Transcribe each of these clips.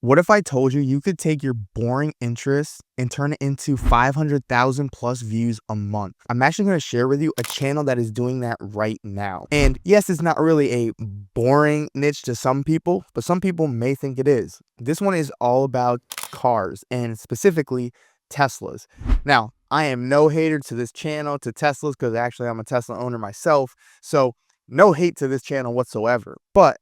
What if I told you you could take your boring interests and turn it into 500,000 plus views a month? I'm actually going to share with you a channel that is doing that right now. And yes, it's not really a boring niche to some people, but some people may think it is. This one is all about cars and specifically Teslas. Now, I am no hater to this channel, to Teslas, because actually I'm a Tesla owner myself. So no hate to this channel whatsoever. But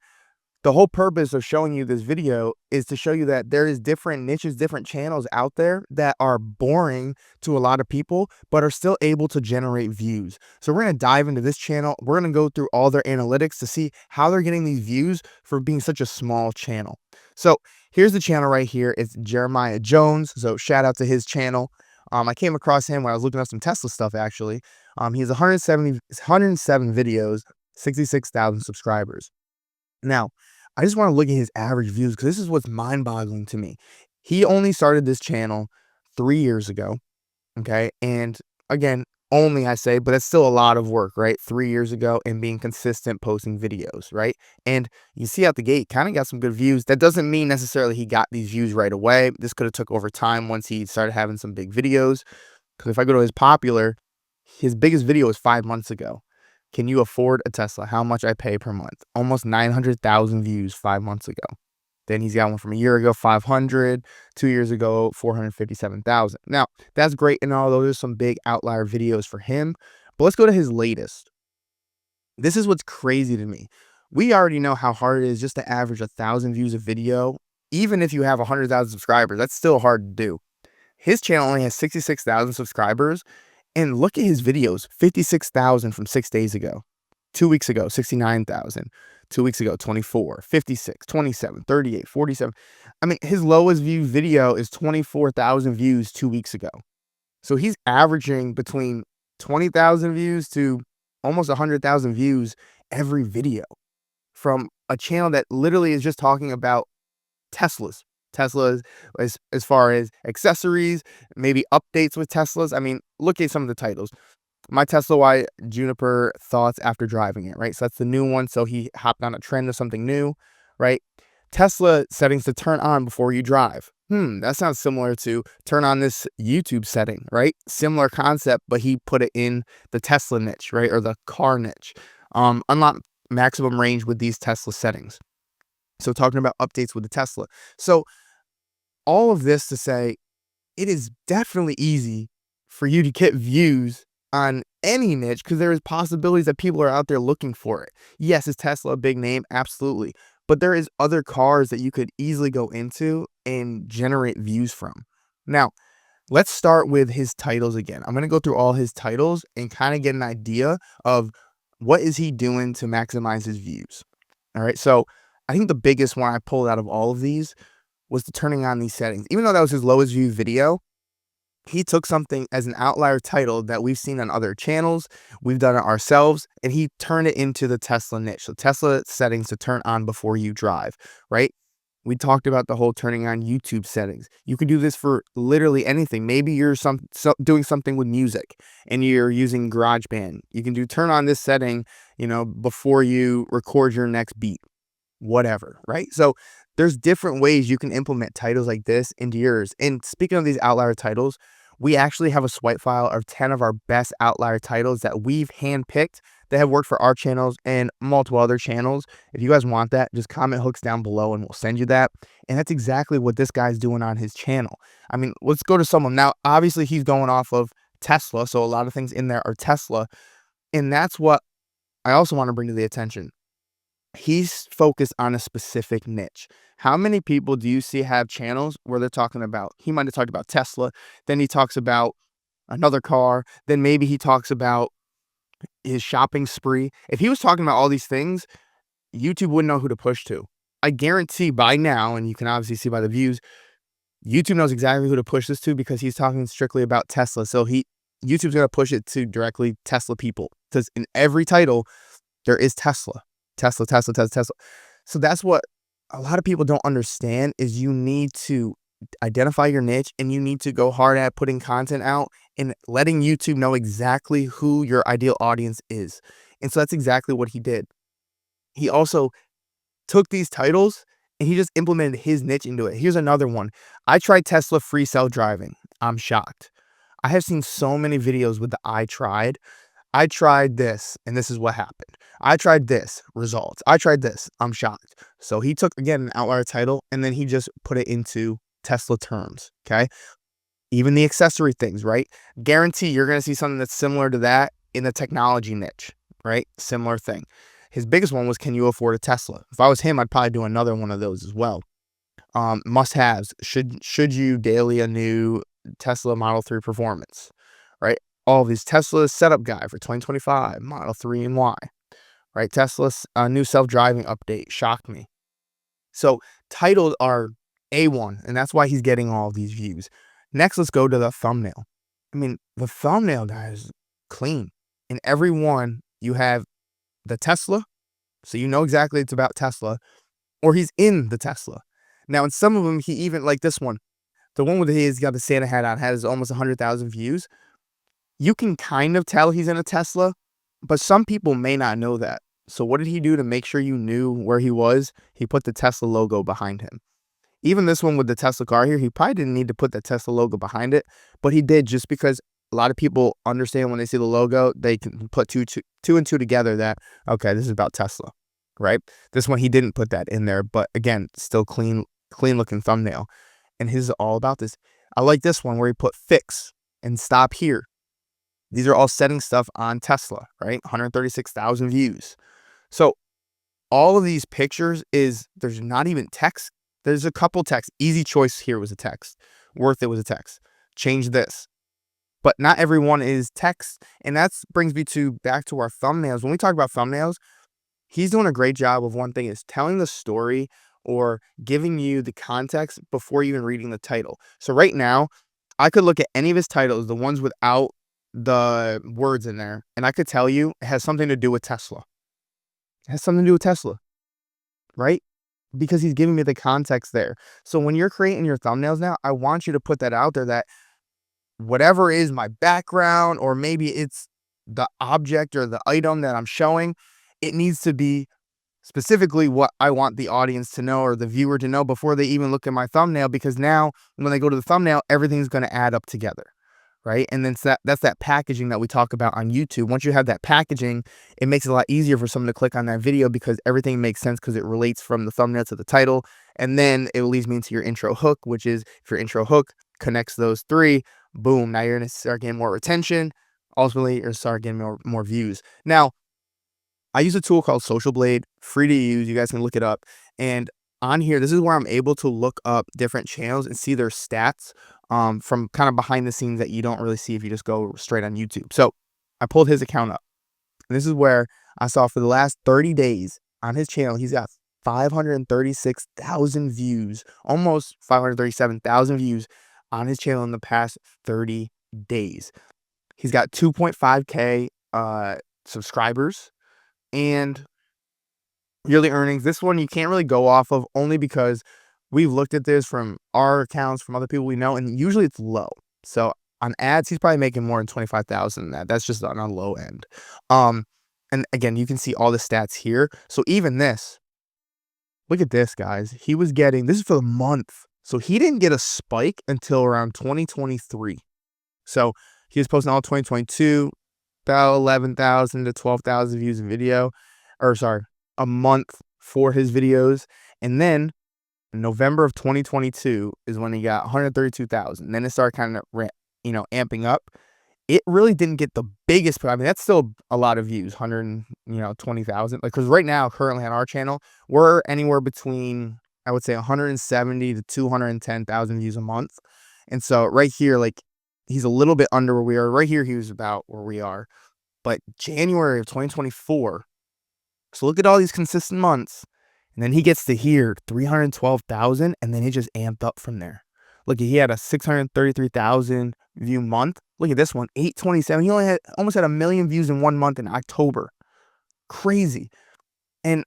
the whole purpose of showing you this video is to show you that there is different niches, different channels out there that are boring to a lot of people, but are still able to generate views. So we're going to dive into this channel. We're going to go through all their analytics to see how they're getting these views for being such a small channel. So here's the channel right here. It's Jeremiah Jones. So shout out to his channel. I came across him when I was looking up some Tesla stuff, actually. He has 107 videos, 66,000 subscribers. Now, I just want to look at his average views because this is what's mind-boggling to me. He only started this channel 3 years ago, okay? And again, only I say, but it's still a lot of work, right? 3 years ago and being consistent posting videos, right? And you see out the gate, kind of got some good views. That doesn't mean necessarily he got these views right away. This could have took over time once he started having some big videos. Because if I go to his biggest video was 5 months ago. Can you afford a Tesla? How much I pay per month? Almost 900,000 views 5 months ago. Then he's got one from a year ago, 500. 2 years ago, 457,000. Now, that's great and all. Those are some big outlier videos for him. But let's go to his latest. This is what's crazy to me. We already know how hard it is just to average 1,000 views a video. Even if you have 100,000 subscribers, that's still hard to do. His channel only has 66,000 subscribers. And look at his videos, 56,000 from 6 days ago. 2 weeks ago, 69,000. 2 weeks ago, 24, 56, 27, 38, 47. I mean, his lowest viewed video is 24,000 views 2 weeks ago. So he's averaging between 20,000 views to almost 100,000 views every video from a channel that literally is just talking about Teslas. Teslas as far as accessories, maybe updates with Teslas. I mean, look at some of the titles. My Tesla Y Juniper thoughts after driving it, right? So that's the new one. So he hopped on a trend of something new, right? Tesla settings to turn on before you drive. That sounds similar to turn on this YouTube setting, right? Similar concept, but he put it in the Tesla niche, right? Or the car niche. Unlock maximum range with these Tesla settings. So talking about updates with the Tesla. So all of this to say, it is definitely easy for you to get views on any niche because there is possibilities that people are out there looking for it. Yes, is Tesla a big name? Absolutely. But there is other cars that you could easily go into and generate views from. Now, let's start with his titles again. I'm going to go through all his titles and kind of get an idea of what is he doing to maximize his views. All right. So I think the biggest one I pulled out of all of these was the turning on these settings. Even though that was his lowest viewed video, he took something as an outlier title that we've seen on other channels. We've done it ourselves, and he turned it into the Tesla niche. So Tesla settings to turn on before you drive, right? We talked about the whole turning on YouTube settings. You can do this for literally anything. Maybe you're doing something with music and you're using GarageBand. You can turn on this setting, before you record your next beat, whatever, right? So there's different ways you can implement titles like this into yours. And speaking of these outlier titles, we actually have a swipe file of 10 of our best outlier titles that we've handpicked that have worked for our channels and multiple other channels. If you guys want that, just comment hooks down below and we'll send you that. And that's exactly what this guy's doing on his channel. I mean, let's go to someone. Now, obviously, he's going off of Tesla, so a lot of things in there are Tesla. And that's what I also want to bring to the attention. He's focused on a specific niche. How many people do you see have channels where they're talking about, he might have talked about Tesla, then he talks about another car, then maybe he talks about his shopping spree. If he was talking about all these things, YouTube wouldn't know who to push to. I guarantee by now, and you can obviously see by the views, YouTube knows exactly who to push this to because he's talking strictly about Tesla. So YouTube's going to push it to directly Tesla people because in every title, there is Tesla. Tesla. So that's what a lot of people don't understand is you need to identify your niche and you need to go hard at putting content out and letting YouTube know exactly who your ideal audience is. And so that's exactly what he did. He also took these titles and he just implemented his niche into it. Here's another one. I tried Tesla free self-driving. I'm shocked. I have seen so many videos with the I tried this, and this is what happened. I tried this, results. I tried this, I'm shocked. So he took, again, an outlier title, and then he just put it into Tesla terms, okay? Even the accessory things, right? Guarantee you're going to see something that's similar to that in the technology niche, right? Similar thing. His biggest one was, can you afford a Tesla? If I was him, I'd probably do another one of those as well. Must-haves. Should you daily a new Tesla Model 3 Performance, right? All of these. Tesla setup guide for 2025, Model 3 and Y, right? Tesla's new self-driving update shocked me. So titles are A1, and that's why he's getting all of these views. Next, let's go to the thumbnail. I mean, the thumbnail, guys, clean. In every one, you have the Tesla, so you know exactly it's about Tesla, or he's in the Tesla. Now, in some of them, he even, like this one, the one with he's got the Santa hat on, has almost 100,000 views. You can kind of tell he's in a Tesla, but some people may not know that. So what did he do to make sure you knew where he was? He put the Tesla logo behind him. Even this one with the Tesla car here, he probably didn't need to put the Tesla logo behind it, but he did, just because a lot of people understand when they see the logo, they can put two and two together that, okay, this is about Tesla, right? This one, he didn't put that in there, but again, still clean looking thumbnail. And his is all about this. I like this one where he put fix and stop here. These are all setting stuff on Tesla, right? 136,000 views. So all of these pictures there's not even text. There's a couple texts. Easy choice here was a text. Worth it was a text. Change this. But not everyone is text. And that brings me back to our thumbnails. When we talk about thumbnails, he's doing a great job of one thing, is telling the story or giving you the context before even reading the title. So right now, I could look at any of his titles, the ones without the words in there, and I could tell you it has something to do with Tesla. It has something to do with Tesla, right? Because he's giving me the context there. So when you're creating your thumbnails now, I want you to put that out there, that whatever is my background, or maybe it's the object or the item that I'm showing, it needs to be specifically what I want the audience to know, or the viewer to know, before they even look at my thumbnail, because now when they go to the thumbnail, everything's going to add up together, right? And then that's that packaging that we talk about on YouTube. Once you have that packaging, it makes it a lot easier for someone to click on that video, because everything makes sense, because it relates from the thumbnail to the title. And then it leads me into your intro hook, which is, if your intro hook connects those three, boom, now you're going to start getting more retention. Ultimately, you're going to start getting more views. Now, I use a tool called Social Blade, free to use. You guys can look it up. And on here, this is where I'm able to look up different channels and see their stats from kind of behind the scenes that you don't really see if you just go straight on YouTube. So I pulled his account up. And this is where I saw, for the last 30 days on his channel, he's got 536,000 views, almost 537,000 views on his channel in the past 30 days. He's got 2.5K subscribers. And yearly earnings, this one you can't really go off of, only because we've looked at this from our accounts, from other people we know, and usually it's low. So on ads, he's probably making more than 25,000 than that. That's just on a low end. And again, you can see all the stats here. So even this, look at this, guys. He was getting, this is for the month. So he didn't get a spike until around 2023. So he was posting all 2022, about 11,000 to 12,000 views a video, or sorry, a month for his videos. And then in November of 2022 is when he got 132,000. Then it started kind of, amping up. It really didn't get the biggest, I mean, that's still a lot of views, 120,000. Like, because right now, currently on our channel, we're anywhere between, I would say, 170 to 210,000 views a month. And so right here, like, he's a little bit under where we are. Right here, he was about where we are. But January of 2024, so look at all these consistent months. And then he gets to here, 312,000, and then he just amped up from there. Look, he had a 633,000 view month. Look at this one, 827. He only almost had 1 million views in 1 month in October. Crazy. And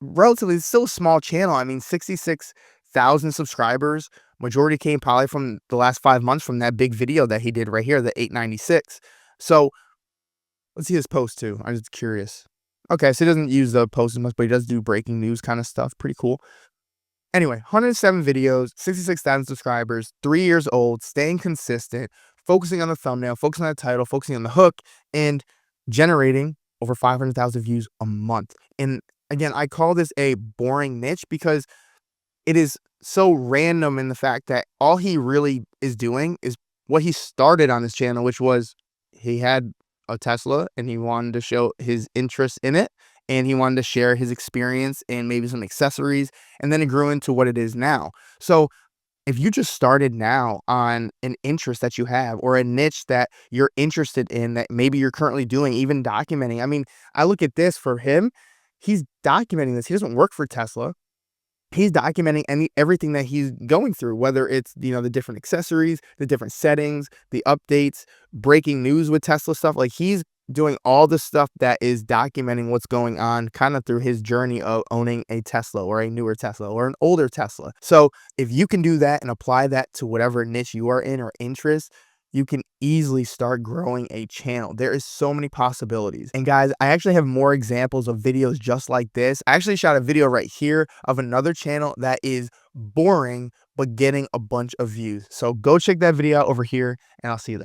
relatively, it's still a small channel. I mean, 66,000 subscribers. Majority came probably from the last 5 months from that big video that he did right here, the 896. So let's see his post too. I'm just curious. Okay, so he doesn't use the post as much, but he does do breaking news kind of stuff. Pretty cool. Anyway, 107 videos, 66,000 subscribers, 3 years old, staying consistent, focusing on the thumbnail, focusing on the title, focusing on the hook, and generating over 500,000 views a month. And again, I call this a boring niche because it is so random in the fact that all he really is doing is what he started on his channel, which was he had a Tesla and he wanted to show his interest in it, and he wanted to share his experience and maybe some accessories, and then it grew into what it is now. So if you just started now on an interest that you have or a niche that you're interested in that maybe you're currently doing, even documenting. I mean, I look at this for him, he's documenting this. He doesn't work for Tesla. He's documenting everything that he's going through, whether it's, the different accessories, the different settings, the updates, breaking news with Tesla stuff. Like, he's doing all the stuff that is documenting what's going on kind of through his journey of owning a Tesla or a newer Tesla or an older Tesla. So if you can do that and apply that to whatever niche you are in or interest, you can easily start growing a channel. There is so many possibilities. And guys, I actually have more examples of videos just like this. I actually shot a video right here of another channel that is boring, but getting a bunch of views. So go check that video out over here, and I'll see you there.